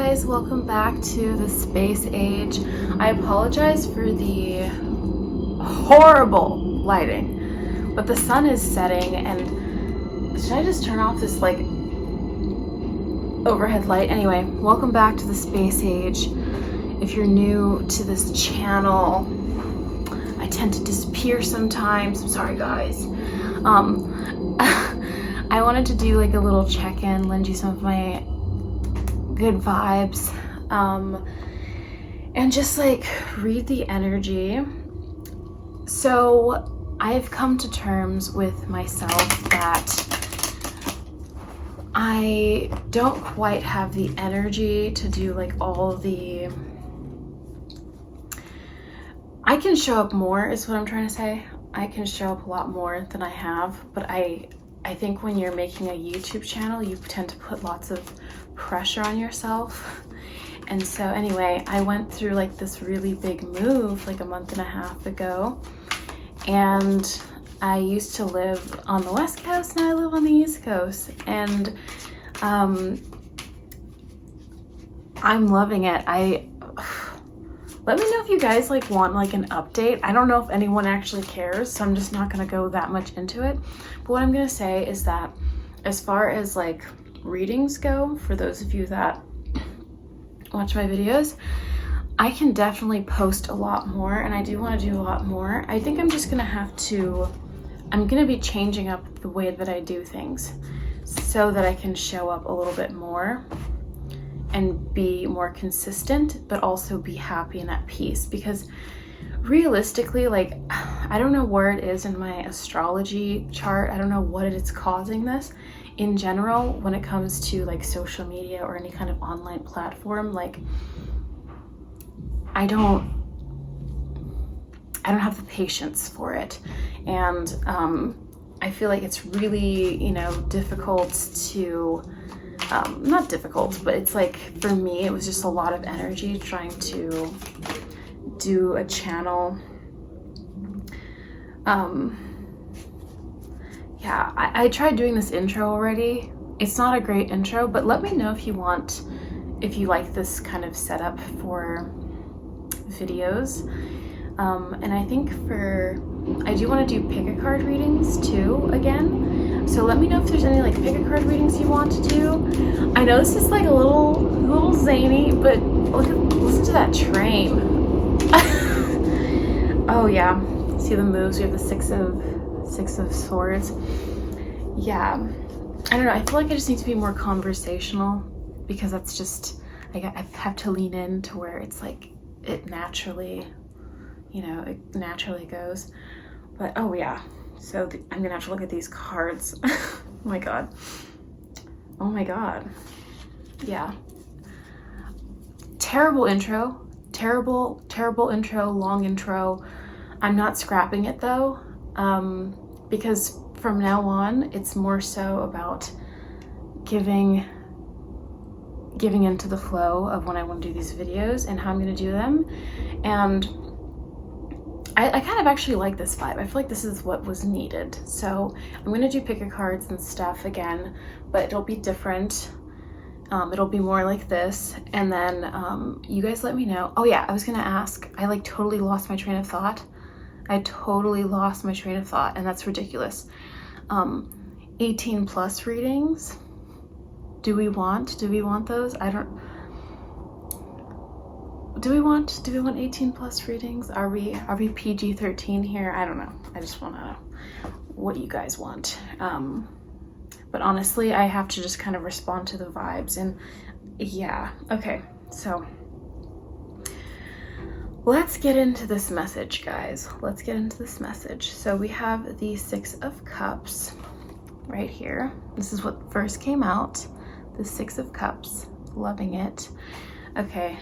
guys, welcome back to the Space Age. I apologize for the horrible lighting, but the sun is setting, and should I just turn off this like overhead light? Anyway, welcome back to the Space Age. If you're new to this channel, I tend to disappear sometimes. I'm sorry guys. I wanted to do like a little check-in, lend you some of my good vibes, and just like read the energy. So I've come to terms with myself that I don't quite have the energy to do like all the, I can show up more is what I'm trying to say. I can show up a lot more than I have, but I think when you're making a YouTube channel, you tend to put lots of pressure on yourself. And so anyway, I went through like this really big move like a month and a half ago, and I used to live on the West Coast, now I live on the East Coast, and I'm loving it. Let me know if you guys like want like an update. I don't know if anyone actually cares, so I'm just not gonna go that much into it. But what I'm gonna say is that as far as like readings go, for those of you that watch my videos, I can definitely post a lot more, and I do want to do a lot more. I think I'm just gonna have to, I'm gonna be changing up the way that I do things so that I can show up a little bit more and be more consistent, but also be happy and at peace. Because realistically, like, I don't know where it is in my astrology chart. I don't know what it is causing this. In general, when it comes to like social media or any kind of online platform, like I don't have the patience for it. And I feel like it's really, you know, difficult to, not difficult, but it's like, for me, it was just a lot of energy trying to do a channel. Yeah, I tried doing this intro already. It's not a great intro, but let me know if you like this kind of setup for videos. And I think I do want to do pick-a-card readings too again. So let me know if there's any like pick-a-card readings you want to do. I know this is like a little zany, but listen to that train. Oh yeah, see the moves? We have the six of swords. Yeah, I don't know, I feel like I just need to be more conversational, because that's just, I have to lean in to where it's like it naturally, you know, it naturally goes. But oh yeah, so I'm gonna have to look at these cards. Oh my god, yeah, terrible intro, long intro. I'm not scrapping it though, because from now on it's more so about giving into the flow of when I want to do these videos and how I'm going to do them. And I kind of actually like this vibe. I feel like this is what was needed. So I'm going to do pick-a-cards and stuff again, but it'll be different. It'll be more like this. And then you guys let me know. Oh yeah, I was going to ask, I like totally lost my train of thought. And that's ridiculous. 18 plus readings. Do we want those? Do we want 18 plus readings? Are we PG-13 here? I don't know. I just want to know what you guys want. But honestly, I have to just kind of respond to the vibes. And yeah, okay, so let's get into this message, guys. Let's get into this message. So we have the Six of Cups right here. This is what first came out. The Six of Cups. Loving it. Okay.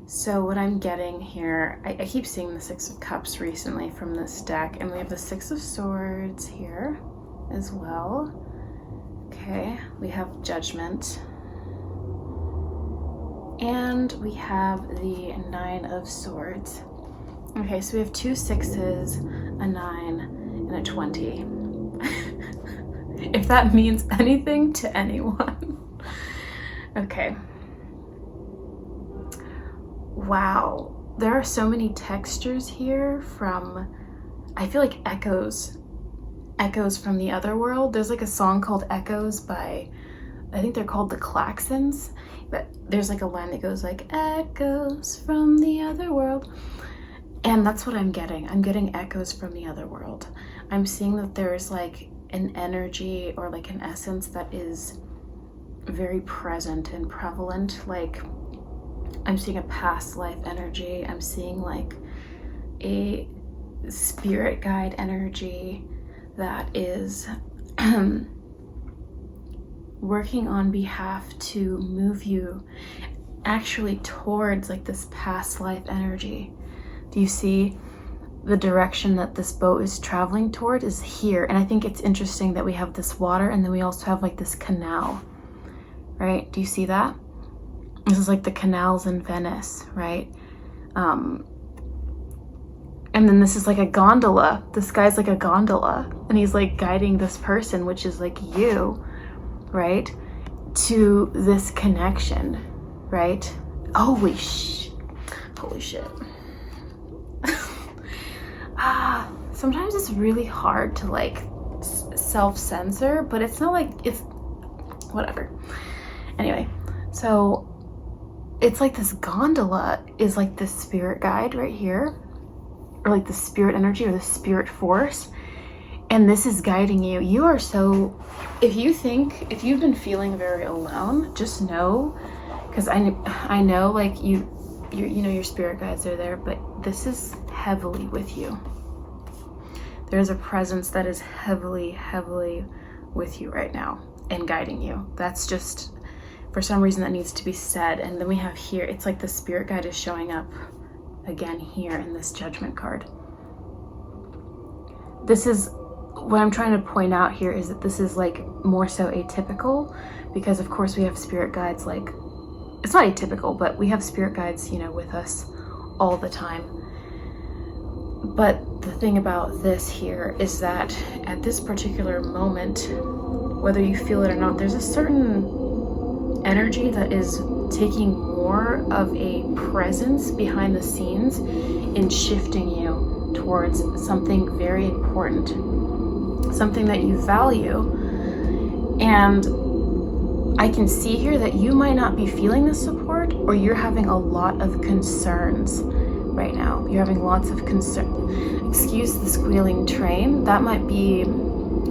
So what I'm getting here, I keep seeing the Six of Cups recently from this deck, and we have the Six of Swords here as well. Okay. We have Judgment. And we have the Nine of Swords. Okay, so we have two sixes, a 9, and a 20. If that means anything to anyone. Okay. Wow. There are so many textures here from, I feel like echoes from the other world. There's like a song called Echoes by, I think they're called the Klaxons, but there's like a line that goes like, echoes from the other world. And that's what I'm getting. I'm getting echoes from the other world. I'm seeing that there's like an energy or like an essence that is very present and prevalent. Like I'm seeing a past life energy. I'm seeing like a spirit guide energy that is working on behalf to move you actually towards like this past life energy. Do you see the direction that this boat is traveling toward is here? And I think it's interesting that we have this water and then we also have like this canal, right? Do you see that? This is like the canals in Venice, right? And then this is like a gondola. This guy's like a gondola and he's like guiding this person, which is like you, right? To this connection, right? Holy shit. Sometimes it's really hard to like self-censor, but it's not like it's whatever. Anyway, so it's like this gondola is like this spirit guide right here, or like the spirit energy or the spirit force, and this is guiding you. You are so, if you've been feeling very alone, just know, because I know like you know your spirit guides are there, but this is heavily with you. There's a presence that is heavily with you right now and guiding you. That's just, for some reason, that needs to be said. And then we have here, it's like the spirit guide is showing up again here in this Judgment card. This is what I'm trying to point out here, is that this is like more so atypical, because of course we have spirit guides, like it's not atypical, but we have spirit guides, you know, with us all the time. But the thing about this here is that at this particular moment, whether you feel it or not, there's a certain energy that is taking more of a presence behind the scenes in shifting you towards something very important, something that you value. And I can see here that you might not be feeling the support, or you're having a lot of concerns right now. You're having lots of concern. Excuse the squealing train. That might be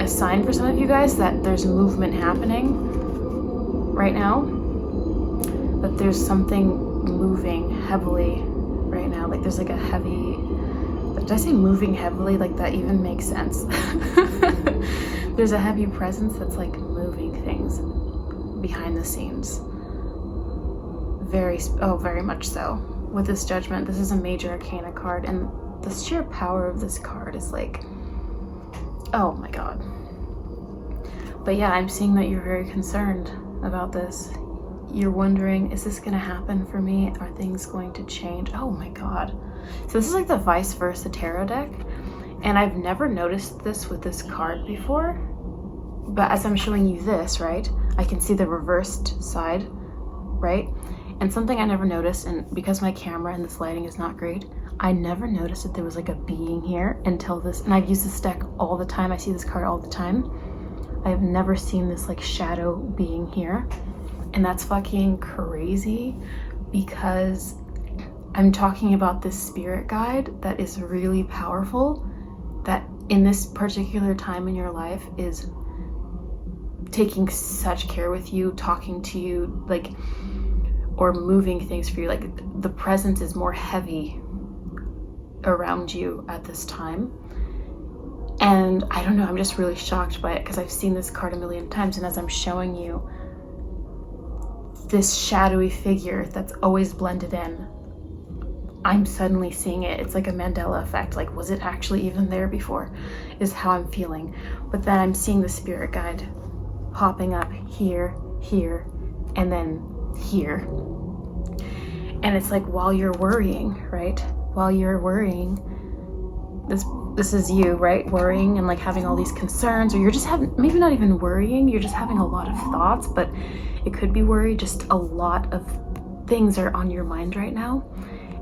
a sign for some of you guys that there's movement happening right now, that there's something moving heavily right now. Like there's like a heavy, did I say moving heavily? Like that even makes sense. There's a heavy presence that's like moving things behind the scenes. Very much so. With this Judgment, this is a major arcana card, and the sheer power of this card is like, oh my god. But yeah, I'm seeing that you're very concerned about this. You're wondering, is this gonna happen for me? Are things going to change? Oh my god. So this is like the vice versa tarot deck, and I've never noticed this with this card before, but as I'm showing you this, right, I can see the reversed side, right? And something I never noticed, and because my camera and this lighting is not great, I never noticed that there was like a being here until this, and I've used this deck all the time. I see this card all the time. I've never seen this like shadow being here, and that's fucking crazy, because I'm talking about this spirit guide that is really powerful, that in this particular time in your life is taking such care with you, talking to you, like, or moving things for you. Like the presence is more heavy around you at this time. And I don't know, I'm just really shocked by it, because I've seen this card a million times, and as I'm showing you this shadowy figure that's always blended in, I'm suddenly seeing it. It's like a Mandela effect. Like, was it actually even there before, is how I'm feeling. But then I'm seeing the spirit guide popping up here, and then here. And it's like, while you're worrying, right? While you're worrying, this is you, right? Worrying and like having all these concerns, or you're just having, maybe not even worrying, you're just having a lot of thoughts, but It could be worry, just a lot of things are on your mind right now.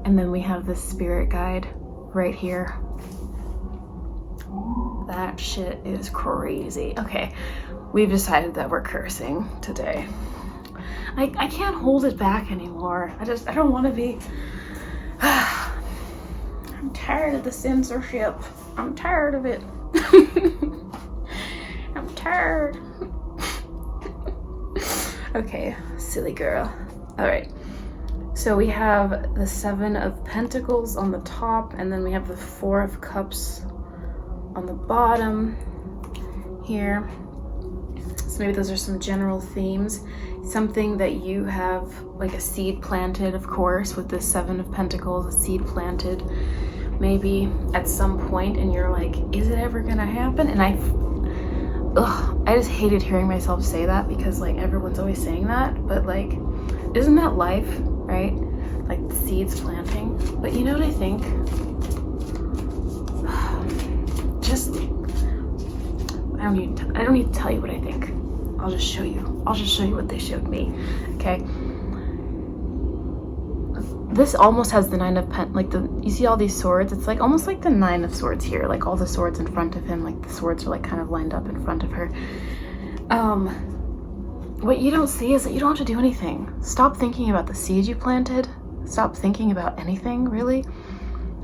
And then we have this spirit guide right here. That shit is crazy. Okay, we've decided that we're cursing today. I can't hold it back anymore. I don't want to be. I'm tired of the censorship. I'm tired of it. I'm tired. Okay, silly girl. All right. So we have the 7 of Pentacles on the top, and then we have the 4 of Cups on the bottom here. So maybe those are some general themes. Something that you have, like a seed planted, of course, with this 7 of Pentacles, a seed planted maybe at some point, and you're like, is it ever gonna happen? And I just hated hearing myself say that, because like everyone's always saying that, but like, isn't that life, right? Like the seeds planting. But you know what I think? I don't need to tell you what I think. I'll just show you. I'll just show you what they showed me. Okay. This almost has the 9 of you see all these swords? It's like almost like the 9 of Swords here. Like all the swords in front of him, like the swords are like kind of lined up in front of her. What you don't see is that you don't have to do anything. Stop thinking about the seed you planted. Stop thinking about anything, really.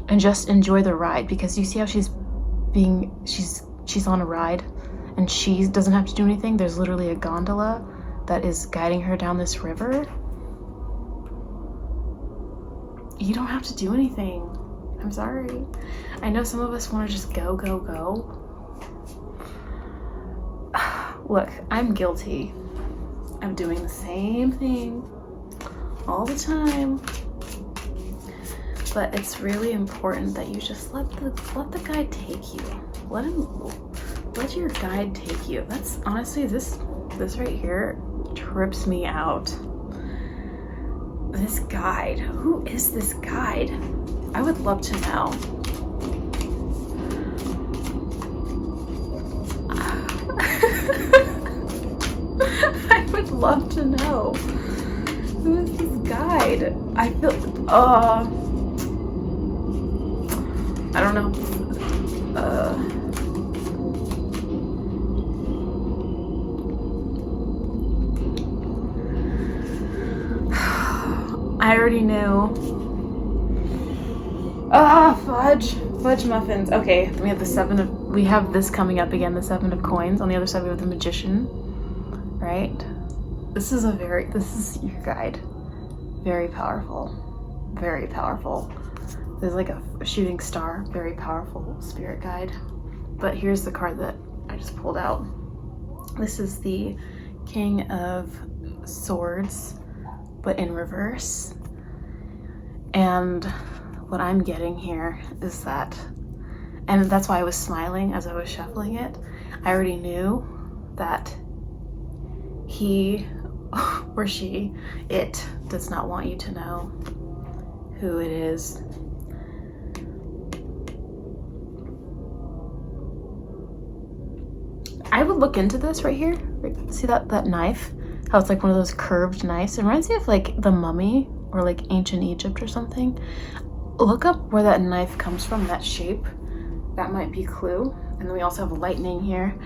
And just enjoy the ride, because you see how she's on a ride and she doesn't have to do anything. There's literally a gondola that is guiding her down this river. You don't have to do anything. I'm sorry. I know some of us want to just go. Look, I'm guilty of doing the same thing all the time. But it's really important that you just let the guide take you. Let your guide take you. That's honestly, this right here trips me out. This guide. Who is this guide? I would love to know. I would love to know. Who is this guide? I feel, I don't know. I already knew. Fudge muffins. Okay, we have we have this coming up again, the 7 of Coins. On the other side we have the Magician, right? This is your guide. Very powerful. Very powerful. There's like a shooting star, very powerful spirit guide. But here's the card that I just pulled out. This is the King of Swords, but in reverse. And what I'm getting here is that, and that's why I was smiling as I was shuffling it, I already knew that he or she, it does not want you to know who it is. I would look into this right here. See that knife? How it's like one of those curved knives. It reminds me of like the Mummy or like ancient Egypt or something. Look up where that knife comes from, that shape. That might be a clue. And then we also have lightning here.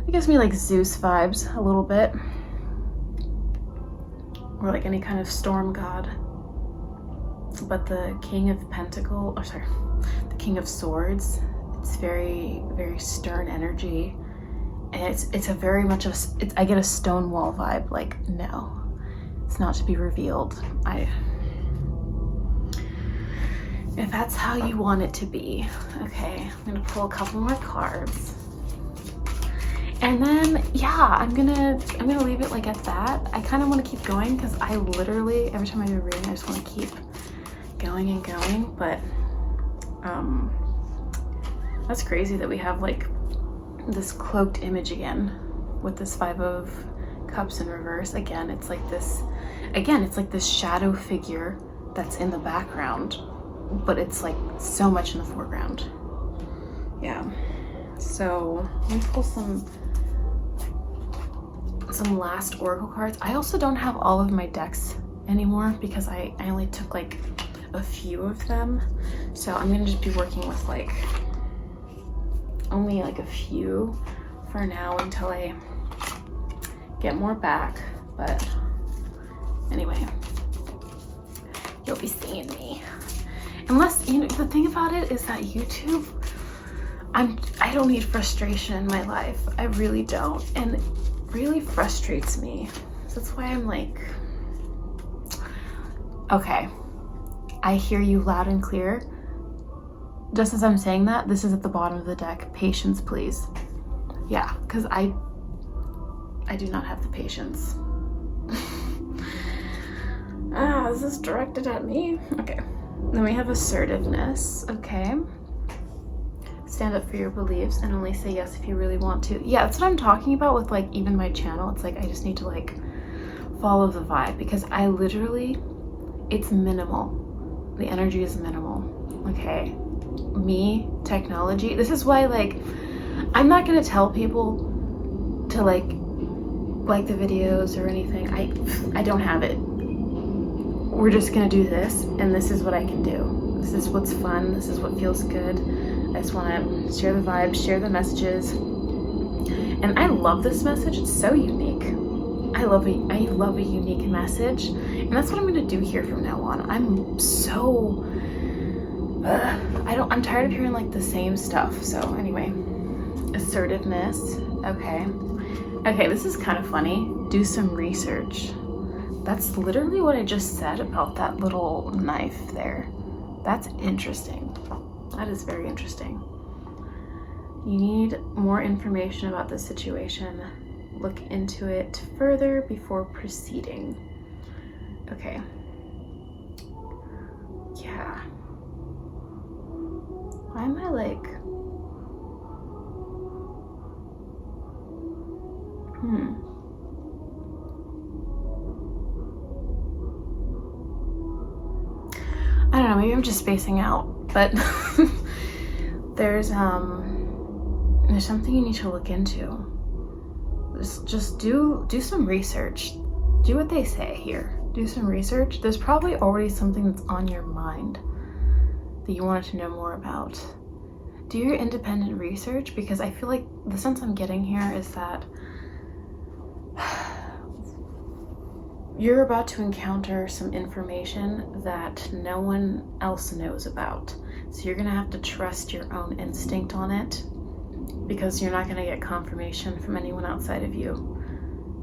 It gives me like Zeus vibes a little bit. Or like any kind of storm god. But the King of Pentacles, the King of Swords, it's very, very stern energy. And it's a very much of, I get a Stonewall vibe, like, no, it's not to be revealed. If that's how you want it to be. Okay, I'm gonna pull a couple more cards. And then, yeah, I'm gonna leave it like at that. I kind of want to keep going because I literally, every time I do a reading, I just want to keep going and going. But that's crazy that we have like this cloaked image again with this 5 of Cups in reverse. Again, it's like this shadow figure that's in the background, but it's like so much in the foreground. Yeah. So let me pull some some last oracle cards. I also don't have all of my decks anymore because I only took like a few of them. So I'm gonna just be working with like only like a few for now until I get more back. But anyway, you'll be seeing me. Unless, you know, the thing about it is that YouTube, I don't need frustration in my life. I really don't. And it really frustrates me. So that's why I'm like, okay, I hear you loud and clear. Just as I'm saying that, this is at the bottom of the deck. Patience, please. Yeah, because I do not have the patience. Is this directed at me? Okay. Then we have assertiveness. Okay. Stand up for your beliefs and only say yes if you really want to. Yeah, that's what I'm talking about with like even my channel. It's like I just need to like follow the vibe because I literally, it's minimal. The energy is minimal. Okay. Me, technology. This is why like I'm not gonna tell people to like the videos or anything. I don't have it. We're just gonna do this, and this is what I can do. This is what's fun. This is what feels good. I just want to share the vibes, share the messages, and I love this message. It's so unique. I love a unique message, and that's what I'm gonna do here from now on. I'm so I'm tired of hearing like the same stuff. So anyway, assertiveness. Okay, this is kind of funny. Do some research. That's literally what I just said about that little knife there. That's interesting. That is very interesting. You need more information about the situation. Look into it further before proceeding. Okay. Yeah. Why am I like... I don't know, maybe I'm just spacing out, but there's something you need to look into. Just do some research. Do what they say here. Do some research. There's probably already something that's on your mind that you wanted to know more about. Do your independent research, because I feel like the sense I'm getting here is that you're about to encounter some information that no one else knows about. So you're gonna have to trust your own instinct on it because you're not gonna get confirmation from anyone outside of you.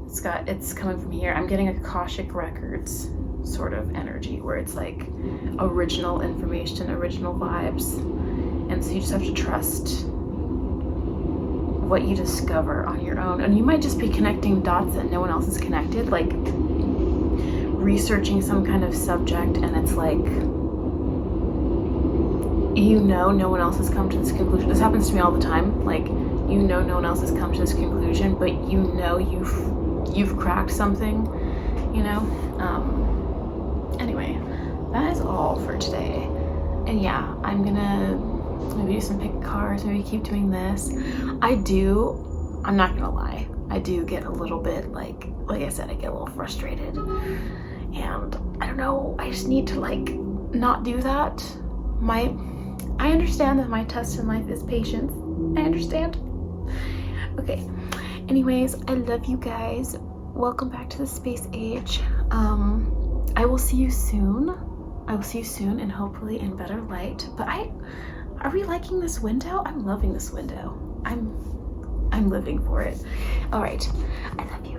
It's coming from here. I'm getting a Akashic Records sort of energy where it's like original information, original vibes. And so you just have to trust what you discover on your own. And you might just be connecting dots that no one else is connected, like researching some kind of subject, and it's like, you know, no one else has come to this conclusion. This happens to me all the time. Like, you know, no one else has come to this conclusion, but you know you've cracked something, you know? Anyway, that is all for today. And yeah, I'm gonna maybe do some pick cards, maybe keep doing this. I'm not gonna lie, I do get a little bit like I said, I get a little frustrated. And I don't know, I just need to like not do that. I understand that my test in life is patience. I understand. Okay. Anyways, I love you guys. Welcome back to the Space Age. I will see you soon. And hopefully in better light. But are we liking this window? I'm loving this window. I'm living for it. All right. I love you.